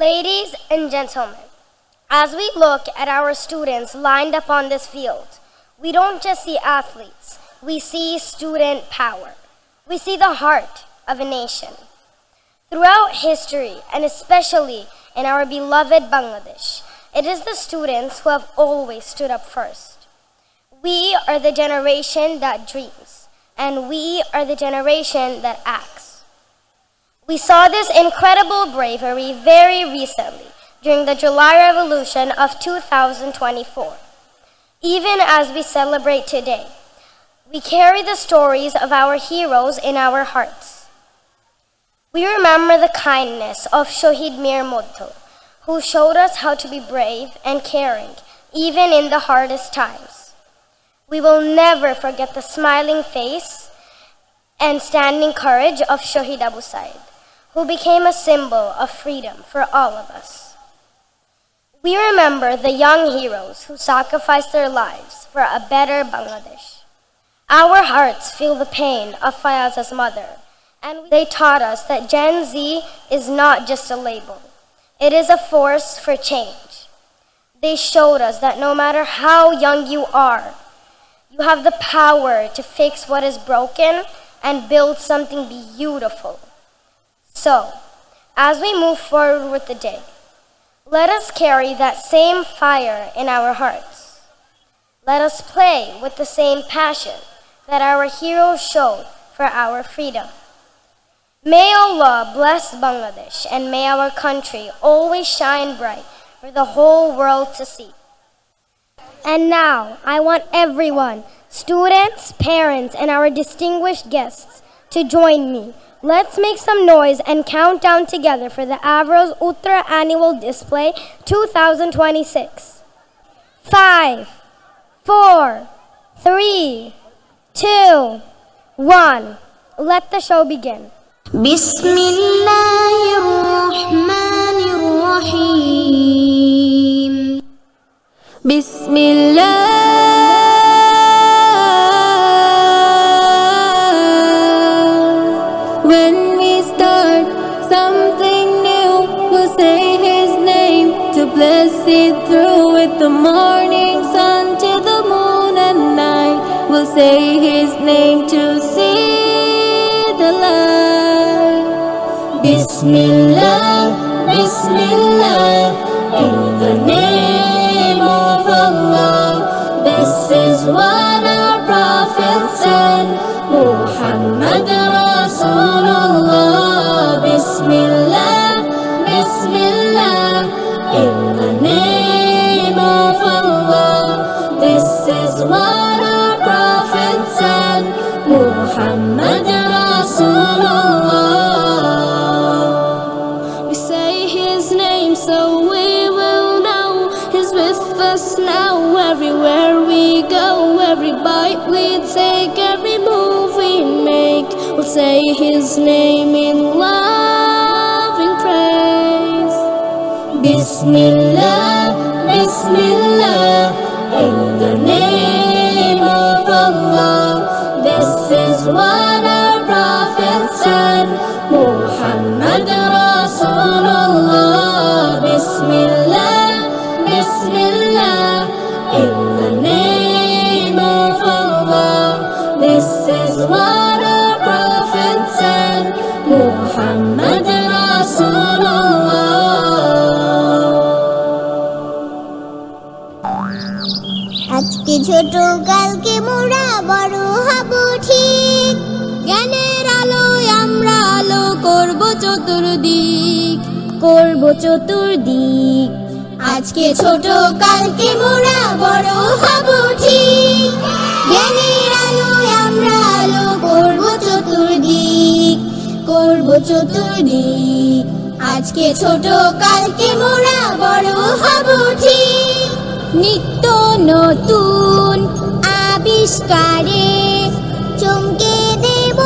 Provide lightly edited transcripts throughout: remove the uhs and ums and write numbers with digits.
Ladies and gentlemen, as we look at our students lined up on this field, we don't just see athletes, we see student power. We see the heart of a nation. Throughout history, and especially in our beloved Bangladesh, it is the students who have always stood up first. We are the generation that dreams, and we are the generation that acts. We saw this incredible bravery very recently during the July Revolution of 2024. Even as we celebrate today, we carry the stories of our heroes in our hearts. We remember the kindness of Shohid Mir Modho, who showed us how to be brave and caring, even in the hardest times. We will never forget the smiling face and standing courage of Shohid Abu Said, who became a symbol of freedom for all of us. We remember the young heroes who sacrificed their lives for a better Bangladesh. Our hearts feel the pain of Fayaza's mother, and they taught us that Gen Z is not just a label. It is a force for change. They showed us that no matter how young you are, you have the power to fix what is broken and build something beautiful. So, as we move forward with the day, let us carry that same fire in our hearts. Let us play with the same passion that our heroes showed for our freedom. May Allah bless Bangladesh, and may our country always shine bright for the whole world to see. And now, I want everyone, students, parents, and our distinguished guests, to join me. Let's make some noise and count down together for the Avros Uttara Annual Display 2026. 5, 4, 3, 2, 1. Let the show begin. Bismillahirrahmanirrahim. Bismillah. When we start something new, we'll say His name to bless it through. With the morning sun to the moon and night, we'll say His name to see the light. Bismillah, Bismillah, in the name of Allah. This is what our Prophet said, Muhammad Rasulullah. Bismillah, Bismillah, in the name of Allah. This is what our Prophet said, Muhammad Rasulullah. We say His name so we will know He's with us now. Everywhere we go, every bite we take, every move we make, we'll say His name in love and praise. Bismillah, Bismillah, in the name of Allah. This is what our Prophet said, Muhammad Rasulullah. Bismillah, Bismillah, in the name of Allah. This is what our Prophet said, Muhammad Rasulullah. আজকে ছোট কালকে মোরা বড় হব ঠিক, জ্ঞানের আলোয় আমরা আলো করব চতুর্দিক, করব চতুর্দিক। আজকে ছোট কালকে মোরা বড় হব ঠিক, জ্ঞানের আলোয় আমরা আলো করব চতুর্দিক, করব চতুর্দিক। আজকে ছোট কালকে মোরা বড় হব ঠিক, নিত্য নতুন আবিষ্কারে চমকে দেব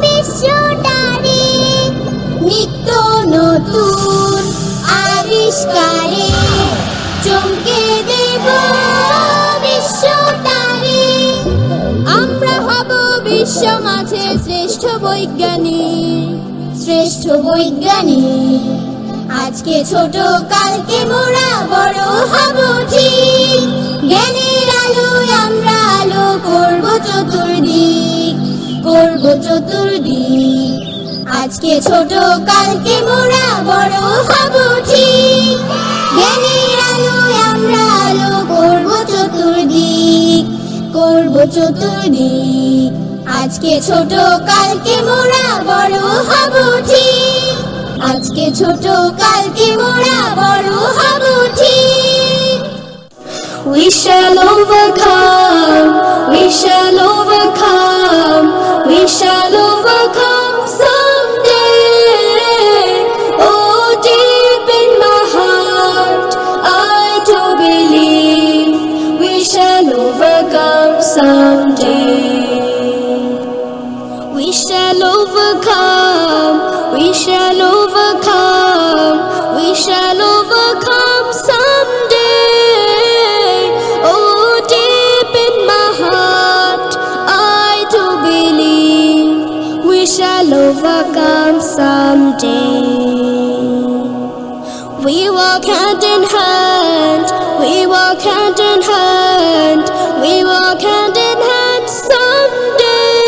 বিশ্বটারে। নিত্য নতুন আবিষ্কারে চমকে দেব বিশ্বটারে। আমরা হব বিশ্ব মাঝে শ্রেষ্ঠ বৈজ্ঞানিক, শ্রেষ্ঠ বৈজ্ঞানিক। আজকে ছোট কালকে মোরা বড় হব ঠিক জ্ঞানের আলোয় আমরা আলো করব চতুর্দিক করব চতুর্দিক আজকে ছোট কালকে মোরা বড় হব ঠিক জ্ঞানের আলোয় আমরা আলো করব চতুর্দিক করব চতুর্দিক আজকে ছোট কালকে মোরা বড় হব ঠিক আজকে ছোট কালকে মোরা বড় হব ঠিক We shall overcome, we shall overcome, we shall overcome someday. Oh, deep in my heart, I do believe we shall overcome someday. We shall overcome, we shall overcome, we shall overcome someday. Oh, deep in my heart, I do believe we shall overcome someday. We walk hand in hand, we walk hand in hand, we walk hand in hand someday.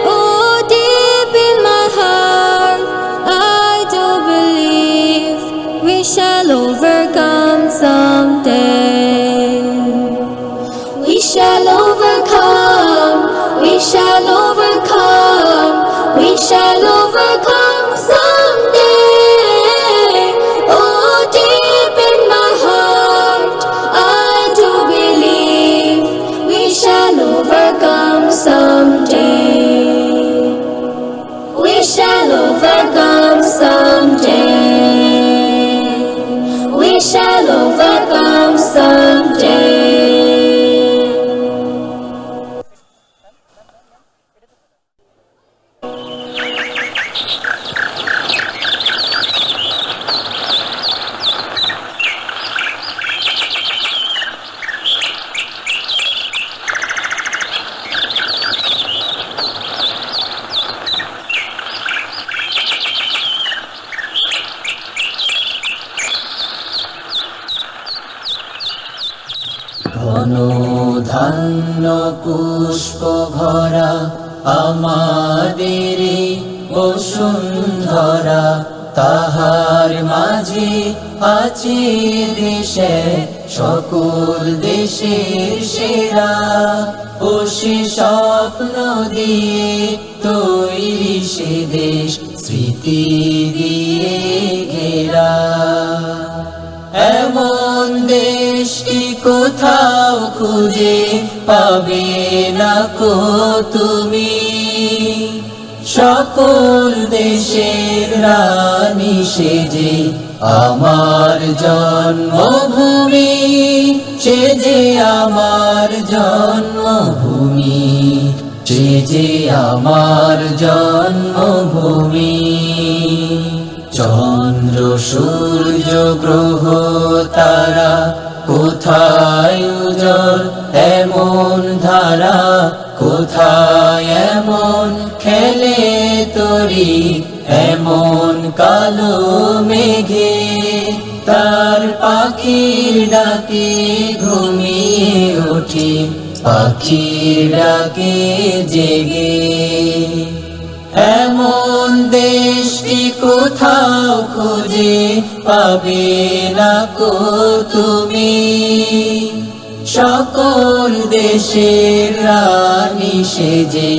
Oh, deep in my heart, I do believe we shall overcome someday. We shall overcome, we shall overcome, we shall overcome someday. Oh, deep in my heart, I do believe we shall overcome someday. We shall overcome someday. We shall overcome someday. ঘন ধান্য পুষ্প ভরা আমাদের বসুন্ধরা তাহার মাঝে আছে দেশে সকল দেশের সেরা ও সে স্বপ্ন দিয়ে তৈরি সে দেশ স্মৃতি দিয়ে ঘেরা এমন দেশটি কোথাও খুঁজে পাবে না কো তুমি সকল দেশের রানী সেজে আমার জন্মভূমি সেজে আমার জন্মভূমি সেজে আমার জন্মভূমি চন্দ্র সূর্য গ্রহ তারা কোথায় উজ্জ্বল এমন ধারা কোথায় এমন খেলে তরি এমন কালো মেঘে তার পাখির ডাকে ঘুমিয়ে ওঠে পাখির ডাকে জেগে এমন দেশটি কোথাও খুঁজে পাবে না কো তুমি সকল দেশের রানী সেজে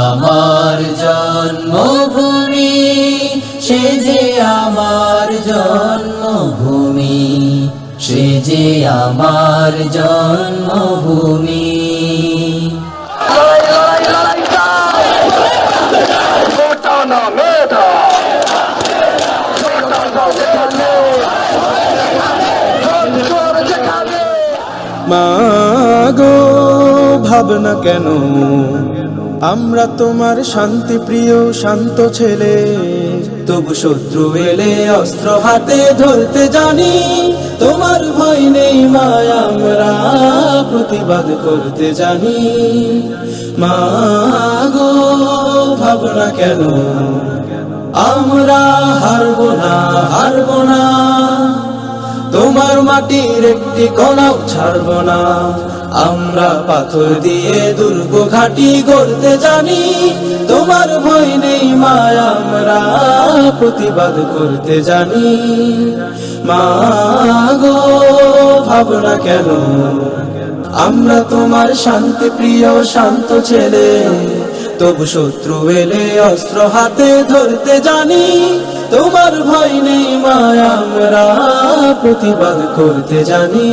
আমার জন্মভূমি সেজে আমার জন্মভূমি সেজে আমার জন্মভূমি মাগো ভাবনা কেন আমরা তোমার শান্তি প্রিয় শান্ত ছেলে তবু শত্রু এলে অস্ত্র হাতে ধরতে জানি তোমার ভয় নেই মা আমরা প্রতিবাদ করতে জানি মাগো ভাবনা কেন আমরা হারবো না মাটির একটি কণাও ছাড়ব না। আমরা পাথর দিয়ে দুর্গ ঘাঁটি গড়তে জানি, তোমার ভয় নেই মা, আমরা প্রতিবাদ করতে জানি। মা গো ভাবনা কেন, আমরা তোমার শান্তি প্রিয় শান্ত ছেলে, তবু শত্রু এলে অস্ত্র হাতে ধরতে জানি। তোমার ভয় নেই মা, আমরা প্রতিবাদ করতে জানি।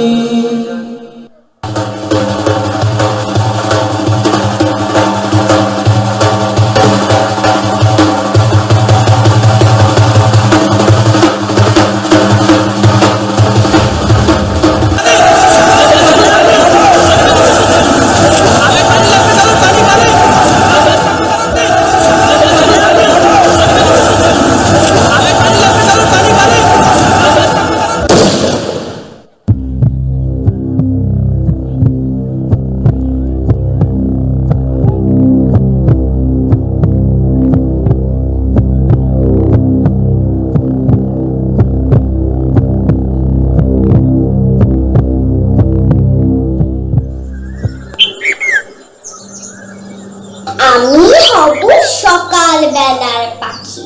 আমি হব সকাল বেলার পাখি,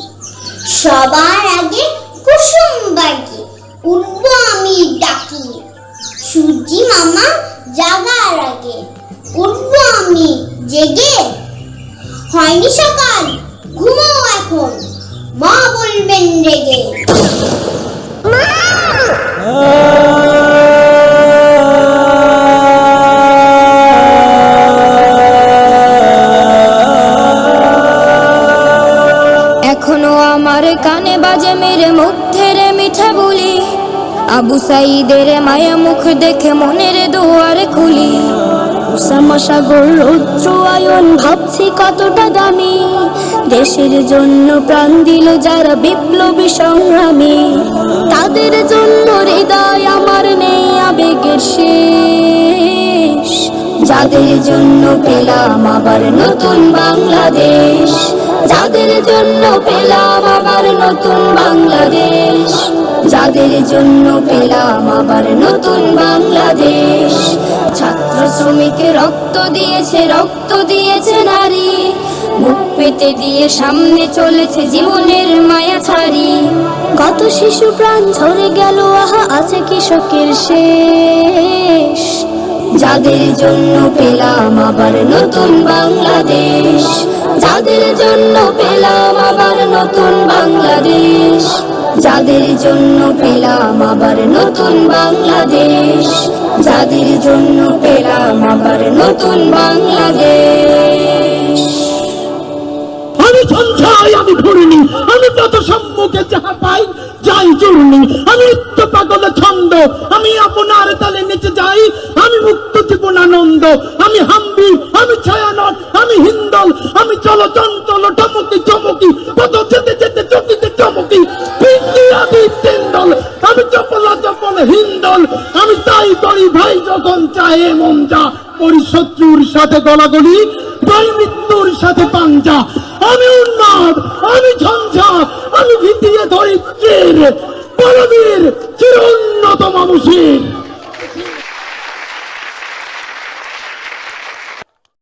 সবার আগে কুসুম বাগি উঠবো আমি ডাকি। সূর্যি মামা জাগার আগে উঠবো আমি জেগে। হয়নি সকাল, ঘুমো এখন, মা বলবেন রেগে। এখনো আমার কানে বাজে মেরে মুগ্ধের মিঠা বলি, আবু সাইদের মায়া মুখ দেখে মনের দুয়ার খুলি। উসামা সাগর রৌদ্র আয়ন ভাবছি কতটা দামি, দেশের জন্য প্রাণ দিল যারা বিপ্লবী সংগ্রামী। তাদের জন্য হৃদয় আমার নেই আবেগের শেষ, যাদের জন্য পেলাম আবার নতুন বাংলাদেশ, যাদের জন্য পেলাম আবার নতুন বাংলাদেশ, যাদের জন্য পেলাম আবার নতুন বাংলাদেশ। ছাত্র শ্রমিক রক্ত দিয়েছে নারী, বুক পেতে দিয়ে সামনে চলেছে জীবনের মায়া ছাড়ি। কত শিশু প্রাণ ঝরে গেল, আহা আছে কৃষকের শেষ, যাদের জন্য পেলাম আবার নতুন বাংলাদেশ, যাদের জন্য পেলাম আবার নতুন বাংলাদেশ, যাদের জন্য পেলাম আবার নতুন বাংলাদেশ, যাদের জন্য পেলাম আবার নতুন বাংলাদেশ। আমি সঞ্চয় আমি ভরিনি, আমি তত সম্মুখে যাহা পাই যাই চূর্ণি। আমি নিত্য পাগল ছন্দ, আমি আপনার তালে নেচে যাই, আমি মুক্ত জীবনানন্দ। আমি হাম্বি, আমি ছায়ানট, আমি হিন্দল, আমি চলো চঞ্চল টমকি চমকি, কত যেতে যেতে চকিতে চমকি। আমি তেন্দল, আমি চপলা চপল হিন্দল, আমি তাই করি ভাই যখন চাহে মন যা। করি শত্রুর সাথে গলাগলি, ভাই মৃত্যুর সাথে পাঞ্জা। আমি উন্মাদ, আমি ঝঞ্ঝা, আমি ভিতিয়ে ধরি চির, পরবীর চির উন্নত মামুষির।